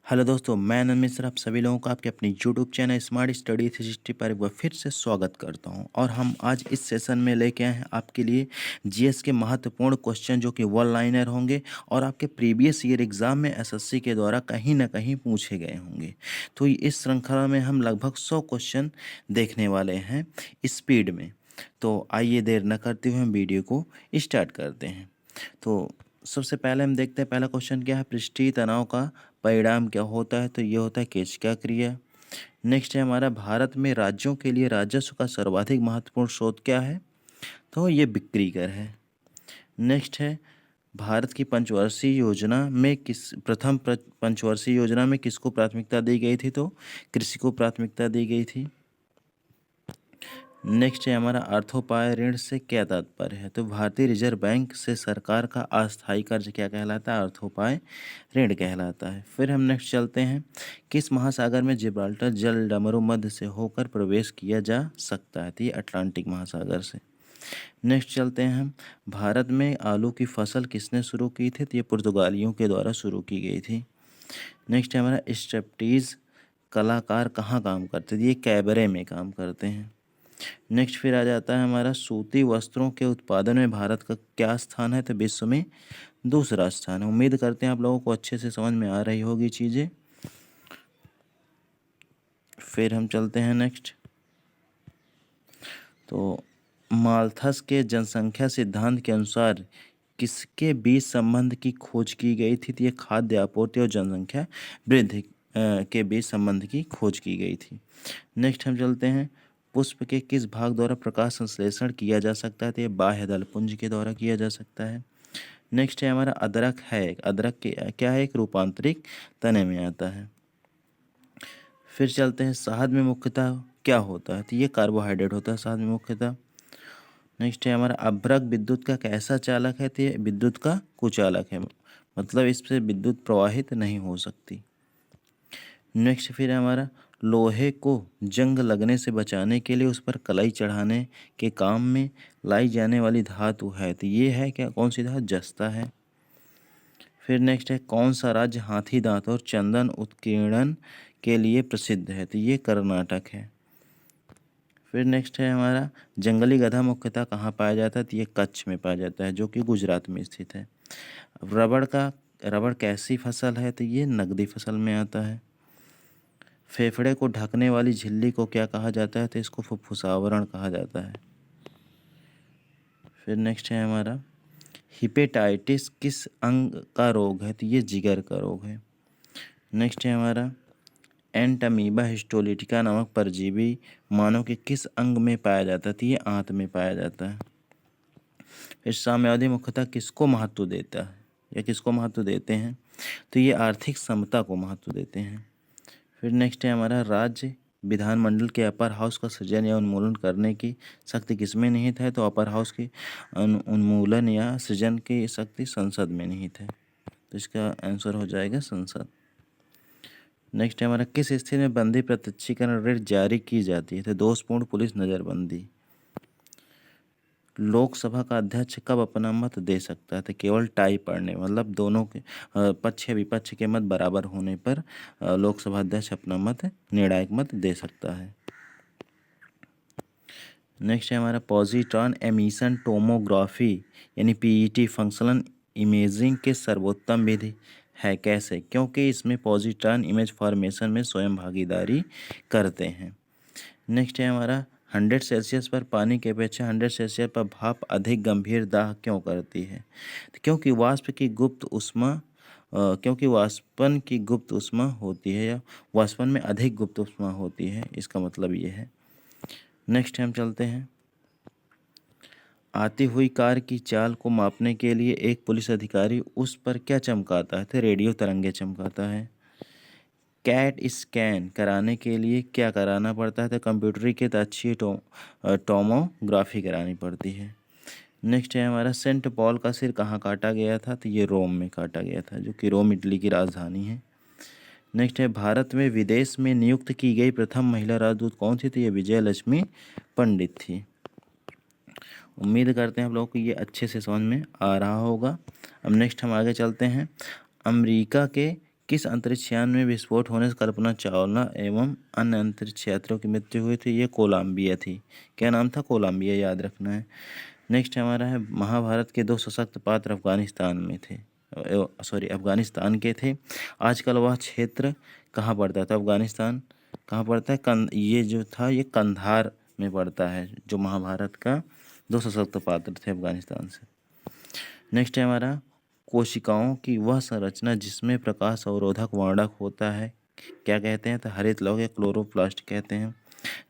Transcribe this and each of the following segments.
Hello दोस्तों, मैं आनंद मिश्र आप सभी लोगों का आपके अपनी यूट्यूब चैनल स्मार्ट स्टडी 360 पर एक बार फिर से स्वागत करता हूं। और हम आज इस सेशन में लेके आए हैं आपके लिए जीएस के महत्वपूर्ण क्वेश्चन जो कि वन लाइनर होंगे और आपके प्रीवियस ईयर एग्जाम में एसएससी के द्वारा कहीं ना कहीं पूछे गए होंगे। तो इस श्रृंखला में हम लगभग 100 क्वेश्चन देखने वाले हैं स्पीड में। तो आइए देर न करते हुए हम वीडियो को स्टार्ट करते हैं। तो सबसे पहले हम देखते हैं पहला क्वेश्चन क्या है, पृष्ठीय तनाव का परिणाम क्या होता है। तो ये होता है केशिका क्रिया। नेक्स्ट है हमारा, भारत में राज्यों के लिए राजस्व का सर्वाधिक महत्वपूर्ण स्रोत क्या है। तो ये बिक्री कर है। नेक्स्ट है, भारत की पंचवर्षीय योजना में पंचवर्षीय योजना में किसको प्राथमिकता दी गई थी। तो कृषि को प्राथमिकता दी गई थी। नेक्स्ट है हमारा, अर्थोपाय ऋण से क्या तात्पर्य है। तो भारतीय रिजर्व बैंक से सरकार का अस्थायी कर्ज क्या कहलाता है। अर्थोपाय ऋण कहलाता है। फिर हम नेक्स्ट चलते हैं, किस महासागर में जिब्राल्टर जल डमरू मध्य से होकर प्रवेश किया जा सकता है। तो ये अटलांटिक महासागर से। नेक्स्ट चलते हैं हम, भारत में आलू की फसल किसने शुरू की थी। तो ये पुर्तगालियों के द्वारा शुरू की गई थी। नेक्स्ट है हमारा, स्ट्रिप्टीज कलाकार कहाँ काम करते थे। ये कैबरे में काम करते हैं। नेक्स्ट फिर आ जाता है हमारा, सूती वस्त्रों के उत्पादन में भारत का क्या स्थान है। तो विश्व में दूसरा स्थान है। उम्मीद करते हैं आप लोगों को अच्छे से समझ में आ रही होगी चीज़ें। फिर हम चलते हैं नेक्स्ट। तो माल्थस के जनसंख्या सिद्धांत के अनुसार किसके बीच संबंध की खोज की गई थी। तो ये खाद्य आपूर्ति और जनसंख्या वृद्धि के बीच संबंध की खोज की गई थी। नेक्स्ट हम चलते हैं, पुष्प के किस भाग द्वारा प्रकाश संश्लेषण किया जा सकता है। तो ये बाह्य दल पुंज के द्वारा किया जा सकता है। नेक्स्ट है हमारा, अदरक है, अदरक के क्या है, एक रूपांतरिक तने में आता है। फिर चलते हैं, शहद में मुख्यतः क्या होता है। तो ये कार्बोहाइड्रेट होता है शहद में मुख्यतः। नेक्स्ट है हमारा, अभ्रक विद्युत का कैसा चालक है। तो ये विद्युत का कुचालक है, मतलब इससे विद्युत प्रवाहित नहीं हो सकती। नेक्स्ट फिर है हमारा, लोहे को जंग लगने से बचाने के लिए उस पर कलाई चढ़ाने के काम में लाई जाने वाली धातु है। तो ये है क्या, कौन सी धातु, जस्ता है। फिर नेक्स्ट है, कौन सा राज्य हाथी दांत और चंदन उत्कीर्णन के लिए प्रसिद्ध है। तो ये कर्नाटक है। फिर नेक्स्ट है हमारा, जंगली गधा मुख्यतः कहाँ पाया जाता है। तो ये कच्छ में पाया जाता है जो कि गुजरात में स्थित है। अब रबड़ कैसी फसल है। तो ये नकदी फसल में आता है। फेफड़े को ढकने वाली झिल्ली को क्या कहा जाता है। तो इसको फुफ्फुसावरण कहा जाता है। फिर नेक्स्ट है हमारा, हिपेटाइटिस किस अंग का रोग है। तो ये जिगर का रोग है। नेक्स्ट है हमारा, एंटमीबा हिस्टोलिटिका नामक परजीवी मानव के किस अंग में पाया जाता है। तो ये आंत में पाया जाता है। फिर साम्यवादी मुख्यतः किसको महत्व देता है या किसको महत्व देते हैं। तो ये आर्थिक समता को महत्व देते हैं। फिर नेक्स्ट है हमारा, राज्य विधानमंडल के अपर हाउस का सृजन या उन्मूलन करने की शक्ति किसमें निहित है। तो अपर हाउस की उन्मूलन या सृजन की शक्ति संसद में निहित है। तो इसका आंसर हो जाएगा संसद। नेक्स्ट है हमारा, किस स्थिति में बंदी प्रत्यक्षीकरण रेट जारी की जाती है। तो दोषपूर्ण पुलिस नज़रबंदी। लोकसभा का अध्यक्ष कब अपना मत दे सकता है। तो केवल टाई पड़ने, मतलब दोनों के पक्ष विपक्ष के मत बराबर होने पर लोकसभा अध्यक्ष अपना मत, निर्णायक मत दे सकता है। नेक्स्ट है हमारा, पॉजिट्रॉन एमिशन टोमोग्राफी यानी पीईटी फंक्शनल इमेजिंग के सर्वोत्तम विधि है। कैसे, क्योंकि इसमें पॉजिट्रॉन इमेज फॉर्मेशन में स्वयं भागीदारी करते हैं। नेक्स्ट है हमारा, 100 सेल्सियस पर पानी की अपेक्षा 100 सेल्सियस पर भाप अधिक गंभीर दाह क्यों करती है। तो क्योंकि वाष्पन की गुप्त ऊष्मा होती है या वाष्पन में अधिक गुप्त ऊष्मा होती है, इसका मतलब ये है। नेक्स्ट हम चलते हैं, आती हुई कार की चाल को मापने के लिए एक पुलिस अधिकारी उस पर क्या चमकाता है। तो रेडियो तरंगे चमकाता है। कैट स्कैन कराने के लिए क्या कराना पड़ता है। तो कंप्यूटरीकृत अच्छी टोमोग्राफी करानी पड़ती है। नेक्स्ट है हमारा, सेंट पॉल का सिर कहाँ काटा गया था। तो ये रोम में काटा गया था, जो कि रोम इटली की राजधानी है। नेक्स्ट है, भारत में विदेश में नियुक्त की गई प्रथम महिला राजदूत कौन सी थी। ये विजय लक्ष्मी पंडित थी। उम्मीद करते हैं आप लोगों को ये अच्छे से समझ में आ रहा होगा। अब नेक्स्ट हम आगे चलते हैं, अमेरिका के किस अंतरिक्ष यान में विस्फोट होने से कल्पना चावला एवं अन्य अंतरिक्ष यात्रियों की मृत्यु हुई थी? ये कोलंबिया थी। क्या नाम था? कोलंबिया, याद रखना है। नेक्स्ट हमारा है, महाभारत के दो सशक्त पात्र अफगानिस्तान में थे, अफगानिस्तान के थे। आजकल वह क्षेत्र कहाँ पड़ता था? अफगानिस्तान कहाँ पड़ता है? ये जो था ये कंधार में पड़ता है, जो महाभारत का दो सशक्त पात्र थे अफगानिस्तान से। नेक्स्ट है हमारा, कोशिकाओं की वह संरचना जिसमें प्रकाश अवरोधक वर्णक होता है क्या कहते हैं? तो हरित लौह या क्लोरोप्लास्ट कहते हैं।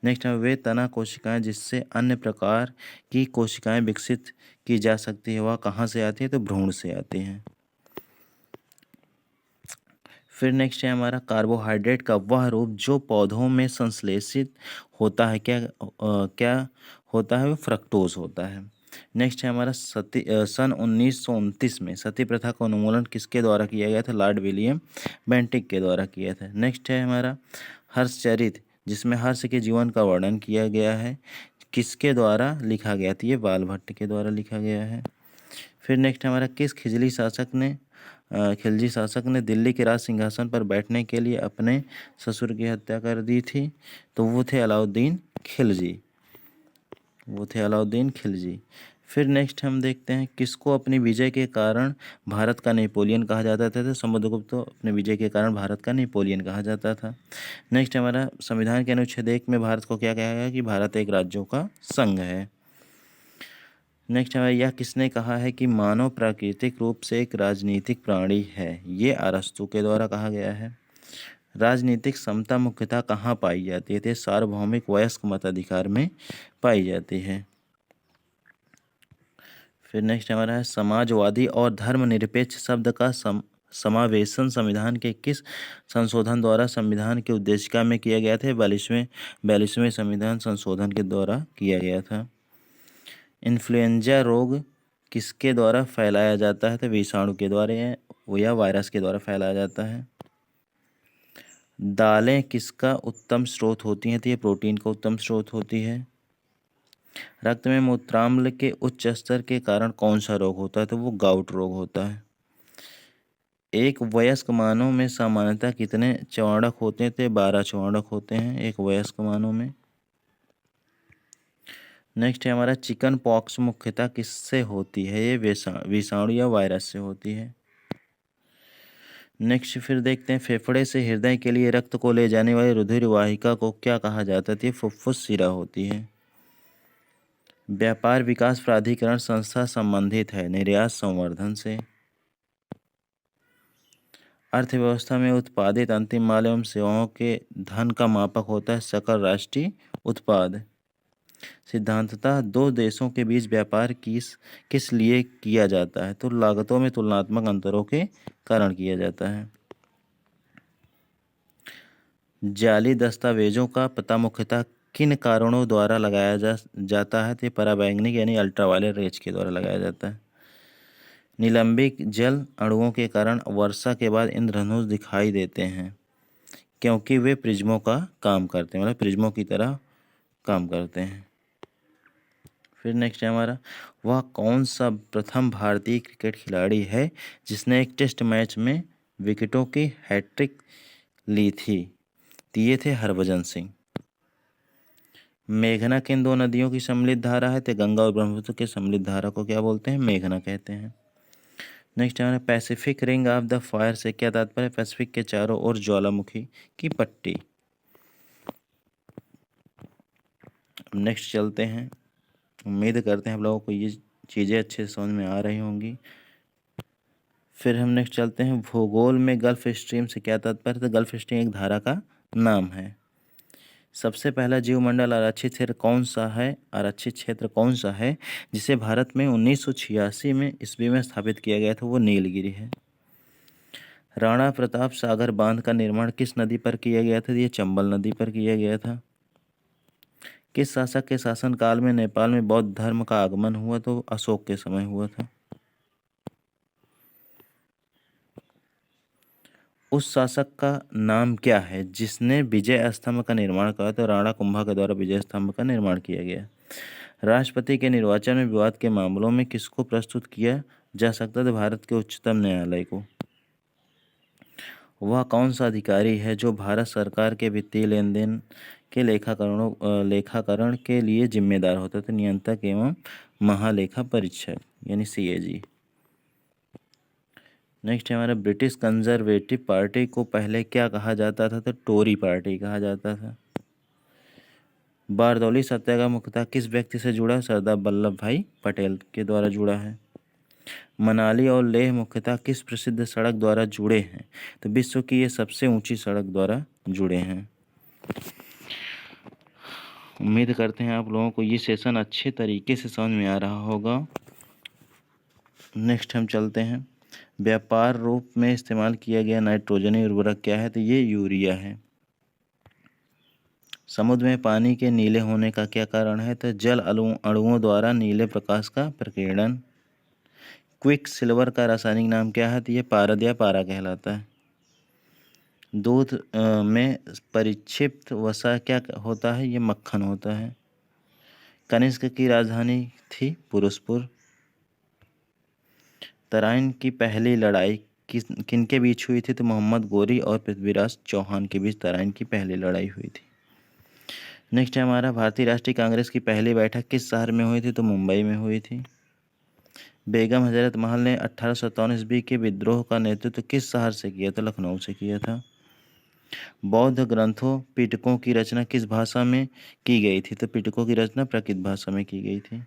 नेक्स्ट है, वे तना कोशिकाएं जिससे अन्य प्रकार की कोशिकाएं विकसित की जा सकती है वह कहाँ से आती है? तो भ्रूण से आती हैं। फिर नेक्स्ट है हमारा, कार्बोहाइड्रेट का वह रूप जो पौधों में संश्लेषित होता है क्या होता है? वो फ्रक्टोज होता है। नेक्स्ट है हमारा, सन 1929 में सती प्रथा का उन्मूलन किसके द्वारा किया गया था? लॉर्ड विलियम बेंटिक के द्वारा किया था। नेक्स्ट है हमारा, हर्षचरित जिसमें हर्ष के जीवन का वर्णन किया गया है किसके द्वारा लिखा गया था? ये बाल भट्ट के द्वारा लिखा गया है। फिर नेक्स्ट हमारा, किस खिलजी शासक ने दिल्ली के राज सिंहासन पर बैठने के लिए अपने ससुर की हत्या कर दी थी? तो वो थे अलाउद्दीन खिलजी। फिर नेक्स्ट हम देखते हैं, किसको अपनी विजय के कारण भारत का नेपोलियन कहा जाता था? तो समुद्रगुप्त को अपने विजय के कारण भारत का नेपोलियन कहा जाता था। नेक्स्ट हमारा, संविधान के अनुच्छेद 1 में भारत को क्या कहा गया कि भारत एक राज्यों का संघ है। नेक्स्ट है, यह किसने कहा है कि मानव प्राकृतिक रूप से एक राजनीतिक प्राणी है? ये अरस्तू के द्वारा कहा गया है। राजनीतिक समता मुख्यतः कहाँ पाई जाती है? तो सार्वभौमिक वयस्क मताधिकार में पाई जाती है। फिर नेक्स्ट हमारा है, समाजवादी और धर्मनिरपेक्ष शब्द का समावेशन संविधान के किस संशोधन द्वारा संविधान के उद्देशिका में किया गया था? 42वें संविधान संशोधन के द्वारा किया गया था। इन्फ्लुएंजा रोग किसके द्वारा फैलाया जाता है? तो विषाणु के द्वारा या वायरस के द्वारा फैलाया जाता है। दालें किसका उत्तम स्रोत होती हैं? तो ये प्रोटीन का उत्तम स्रोत होती है। रक्त में मूत्राम्ल के उच्च स्तर के कारण कौन सा रोग होता है? तो वो गाउट रोग होता है। एक वयस्क मानव में सामान्यतः कितने चौड़क होते हैं? तो 12 चौड़क होते हैं एक वयस्क मानव में। नेक्स्ट है हमारा, चिकन पॉक्स मुख्यतः किससे होती है? ये विषाणु या वायरस से होती है। नेक्स्ट फिर देखते हैं, फेफड़े से हृदय के लिए रक्त को ले जाने वाली रुधिर वाहिका को क्या कहा जाता है? ये फुफ्फुस शिरा होती है। व्यापार विकास प्राधिकरण संस्था संबंधित है निर्यात संवर्धन से। अर्थव्यवस्था में उत्पादित अंतिम माल एवं सेवाओं के धन का मापक होता है सकल राष्ट्रीय उत्पाद। सिद्धांततः दो देशों के बीच व्यापार किस लिए किया जाता है? तो लागतों में तुलनात्मक अंतरों के कारण किया जाता है। जाली दस्तावेजों का पता मुख्यतः किन कारणों द्वारा लगाया जाता है? तो पराबैंगनी यानी अल्ट्रावायलेट रेज के द्वारा लगाया जाता है। निलंबित जल अणुओं के कारण वर्षा के बाद इंद्रधनुष दिखाई देते हैं क्योंकि वे प्रिज्मों का काम करते हैं, मतलब प्रिज्मों की तरह काम करते हैं। फिर नेक्स्ट है हमारा, वह कौन सा प्रथम भारतीय क्रिकेट खिलाड़ी है जिसने एक टेस्ट मैच में विकेटों की हैट्रिक ली थी? तो ये थे हरभजन सिंह। मेघना किन दो नदियों की सम्मिलित धारा है? तो गंगा और ब्रह्मपुत्र के सम्मिलित धारा को क्या बोलते हैं? मेघना कहते हैं। नेक्स्ट हमारा, Pacific ring of the fire से क्या तात्पर्य? पैसिफिक के चारों ओर ज्वालामुखी की पट्टी। नेक्स्ट चलते हैं, उम्मीद करते हैं आप लोगों को ये चीज़ें अच्छे से समझ में आ रही होंगी। फिर हम नेक्स्ट चलते हैं, भूगोल में गल्फ स्ट्रीम से क्या तात्पर्य? तो गल्फ स्ट्रीम एक धारा का नाम है। सबसे पहला जीवमंडल आरक्षित क्षेत्र कौन सा है जिसे भारत में 1986 में ईस्वी में स्थापित किया गया था? वो नीलगिरी है। राणा प्रताप सागर बांध का निर्माण किस नदी पर किया गया था? ये चंबल नदी पर किया गया था। किस शासक के शासनकाल में नेपाल में बौद्ध धर्म का आगमन हुआ? तो अशोक के समय हुआ था। उस शासक का नाम क्या है जिसने विजय स्तंभ का निर्माण किया? तो राणा कुंभा के द्वारा विजय स्तंभ का निर्माण किया गया। राष्ट्रपति के निर्वाचन में विवाद के मामलों में किसको प्रस्तुत किया जा सकता था? भारत के उच्चतम न्यायालय को। वह कौन सा अधिकारी है जो भारत सरकार के वित्तीय लेन देन के लेखाकरण के लिए जिम्मेदार होता है? तो नियंत्रक एवं महालेखा परीक्षक यानी CAG। नेक्स्ट है हमारा ब्रिटिश कंजर्वेटिव पार्टी को पहले क्या कहा जाता था? तो टोरी पार्टी कहा जाता था। बारदौली सत्याग्रह मुख्यतः किस व्यक्ति से जुड़ा? सरदार वल्लभ भाई पटेल के द्वारा जुड़ा है। मनाली और लेह मुख्यतः किस प्रसिद्ध सड़क द्वारा जुड़े हैं? तो विश्व की ये सबसे ऊंची सड़क द्वारा जुड़े हैं। उम्मीद करते हैं आप लोगों को ये सेशन अच्छे तरीके से समझ में आ रहा होगा। नेक्स्ट हम चलते हैं। व्यापार रूप में इस्तेमाल किया गया नाइट्रोजनी उर्वरक क्या है? तो ये यूरिया है। समुद्र में पानी के नीले होने का क्या कारण है? तो जल अणुओं द्वारा नीले प्रकाश का प्रकीर्णन। क्विक सिल्वर का रासायनिक नाम क्या है? तो ये पारद या पारा कहलाता है। दूध में परिक्षिप्त वसा क्या होता है? ये मक्खन होता है। कनिष्क की राजधानी थी पुरुषपुर। तराइन की पहली लड़ाई किनके बीच हुई थी? तो मोहम्मद गोरी और पृथ्वीराज चौहान के बीच तराइन की पहली लड़ाई हुई थी। नेक्स्ट है हमारा भारतीय राष्ट्रीय कांग्रेस की पहली बैठक किस शहर में हुई थी? तो मुंबई में हुई थी। बेगम हजरत महल ने 1857 ईस्वी के विद्रोह का नेतृत्व किस शहर से किया? तो लखनऊ से किया था। बौद्ध ग्रंथों पिटकों की रचना किस भाषा में की गई थी? तो पिटकों की रचना प्राकृत भाषा में की गई थी।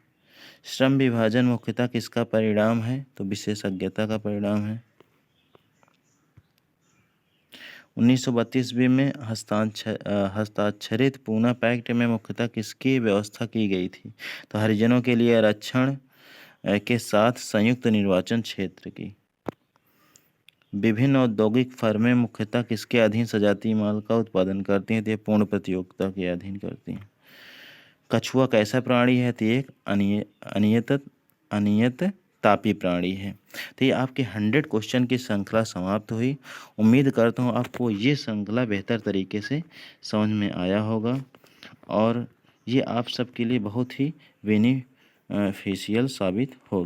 श्रम विभाजन मुख्यतः किसका परिणाम है? तो विशेषज्ञता का परिणाम है। 1932 ईस्वी में हस्ताक्षरित पूना पैक्ट में मुख्यतः किसकी व्यवस्था की गई थी? तो हरिजनों के लिए आरक्षण के साथ संयुक्त निर्वाचन क्षेत्र की। विभिन्न औद्योगिक फर्में मुख्यतः किसके अधीन सजातीय माल का उत्पादन करती हैं? तो ये पूर्ण प्रतियोगिता के अधीन करती हैं। कछुआ कैसा प्राणी है? तो एक अनियत तापी प्राणी है। तो ये आपके 100 क्वेश्चन की श्रृंखला समाप्त हुई। उम्मीद करता हूँ आपको ये श्रृंखला बेहतर तरीके से समझ में आया होगा और ये आप सबके लिए बहुत ही बेनिफिशियल साबित होगा।